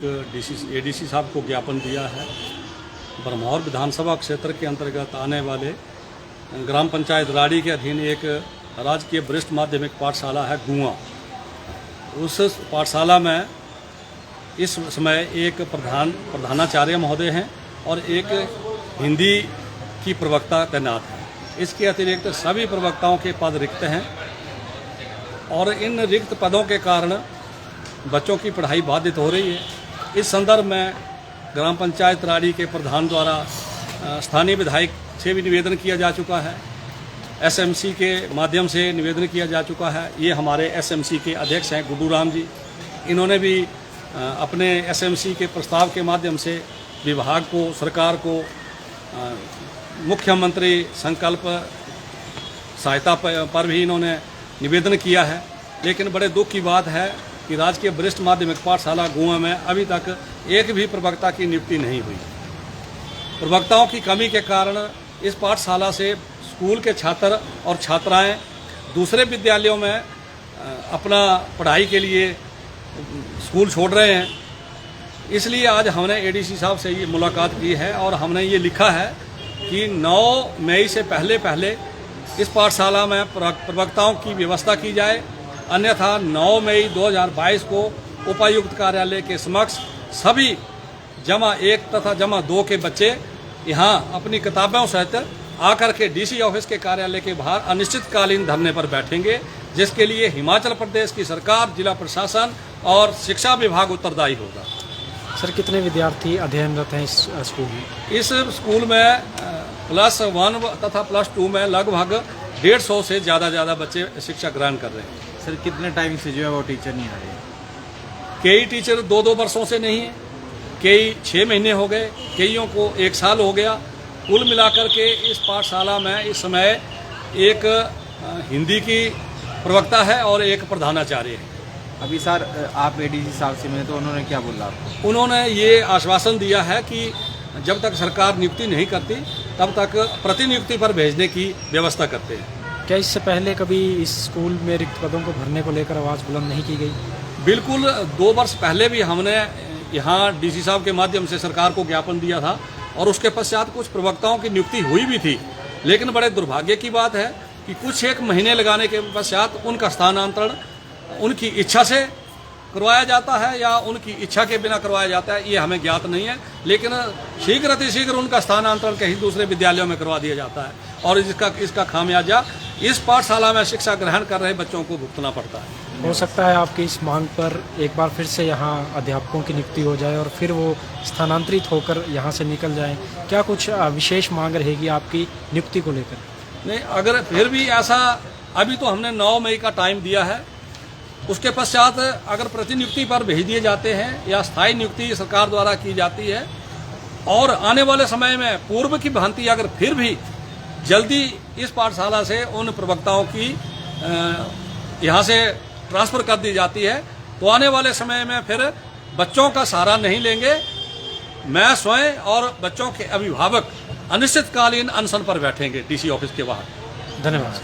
ADC साहब को ज्ञापन दिया है। ब्रह्मौर विधानसभा क्षेत्र के अंतर्गत आने वाले ग्राम पंचायत राड़ी के अधीन एक राजकीय वरिष्ठ माध्यमिक पाठशाला है गुआ। उस पाठशाला में इस समय एक प्रधानाचार्य महोदय हैं और एक हिंदी की प्रवक्ता तैनात है। इसके अतिरिक्त सभी प्रवक्ताओं के पद रिक्त हैं और इन रिक्त पदों के कारण बच्चों की पढ़ाई बाधित हो रही है। इस संदर्भ में ग्राम पंचायत राड़ी के प्रधान द्वारा स्थानीय विधायक से भी निवेदन किया जा चुका है, एसएमसी के माध्यम से निवेदन किया जा चुका है। ये हमारे एसएमसी के अध्यक्ष हैं गुड्डू राम जी, इन्होंने भी अपने एसएमसी के प्रस्ताव के माध्यम से विभाग को, सरकार को मुख्यमंत्री संकल्प सहायता पर भी इन्होंने निवेदन किया है। लेकिन बड़े दुख की बात है कि राजकीय वरिष्ठ माध्यमिक पाठशाला गुआ में अभी तक एक भी प्रवक्ता की नियुक्ति नहीं हुई। प्रवक्ताओं की कमी के कारण इस पाठशाला से स्कूल के छात्र और छात्राएं दूसरे विद्यालयों में अपना पढ़ाई के लिए स्कूल छोड़ रहे हैं। इसलिए आज हमने एडीसी साहब से ये मुलाकात की है और हमने ये लिखा है कि 9 मई से पहले इस पाठशाला में प्रवक्ताओं की व्यवस्था की जाए, अन्यथा 9 मई 2022 को उपायुक्त कार्यालय के समक्ष सभी जमा 1 तथा जमा 2 के बच्चे यहाँ अपनी किताबों सहित आकर के डीसी ऑफिस के कार्यालय के बाहर अनिश्चितकालीन धरने पर बैठेंगे, जिसके लिए हिमाचल प्रदेश की सरकार, जिला प्रशासन और शिक्षा विभाग उत्तरदायी होगा। सर, कितने विद्यार्थी अध्ययनरत हैं इस स्कूल में? इस स्कूल में +1 तथा +2 में लगभग 150 से ज़्यादा बच्चे शिक्षा ग्रहण कर रहे हैं। सर, कितने टाइम से जो है वो टीचर नहीं आ रहे? कई टीचर 2-2 वर्षों से नहीं है, कई 6 महीने हो गए, कईयों को 1 साल हो गया। कुल मिलाकर के इस पाठशाला में इस समय एक हिंदी की प्रवक्ता है और एक प्रधानाचार्य है। अभी सर आप एडीसी साहब से मिले तो उन्होंने क्या बोला आपको? उन्होंने ये आश्वासन दिया है कि जब तक सरकार नियुक्ति नहीं करती तब तक प्रतिनियुक्ति पर भेजने की व्यवस्था करते हैं। क्या इससे पहले कभी इस स्कूल में रिक्त पदों को भरने को लेकर आवाज़ बुलंद नहीं की गई? बिल्कुल, 2 वर्ष पहले भी हमने यहाँ डीसी साहब के माध्यम से सरकार को ज्ञापन दिया था और उसके पश्चात कुछ प्रवक्ताओं की नियुक्ति हुई भी थी। लेकिन बड़े दुर्भाग्य की बात है कि कुछ 1 महीने लगाने के पश्चात उनका स्थानांतरण उनकी इच्छा से करवाया जाता है या उनकी इच्छा के बिना करवाया जाता है, ये हमें ज्ञात नहीं है। लेकिन शीघ्र अतिशीघ्र उनका स्थानांतरण कहीं दूसरे विद्यालयों में करवा दिया जाता है और इसका खामियाजा इस पाठशाला में शिक्षा ग्रहण कर रहे बच्चों को भुगतना पड़ता है। हो सकता है आपकी इस मांग पर एक बार फिर से यहाँ अध्यापकों की नियुक्ति हो जाए और फिर वो स्थानांतरित होकर यहाँ से निकल जाएं। क्या कुछ विशेष मांग रहेगी आपकी नियुक्ति को लेकर? नहीं, अगर फिर भी ऐसा, अभी तो हमने 9 मई का टाइम दिया है, उसके पश्चात अगर प्रतिनियुक्ति पर भेज दिए जाते हैं या स्थायी नियुक्ति सरकार द्वारा की जाती है और आने वाले समय में पूर्व की भांति अगर फिर भी जल्दी इस पाठशाला से उन प्रवक्ताओं की यहाँ से ट्रांसफ़र कर दी जाती है तो आने वाले समय में फिर बच्चों का सहारा नहीं लेंगे। मैं स्वयं और बच्चों के अभिभावक अनिश्चितकालीन अनशन पर बैठेंगे डीसी ऑफिस के बाहर। धन्यवाद।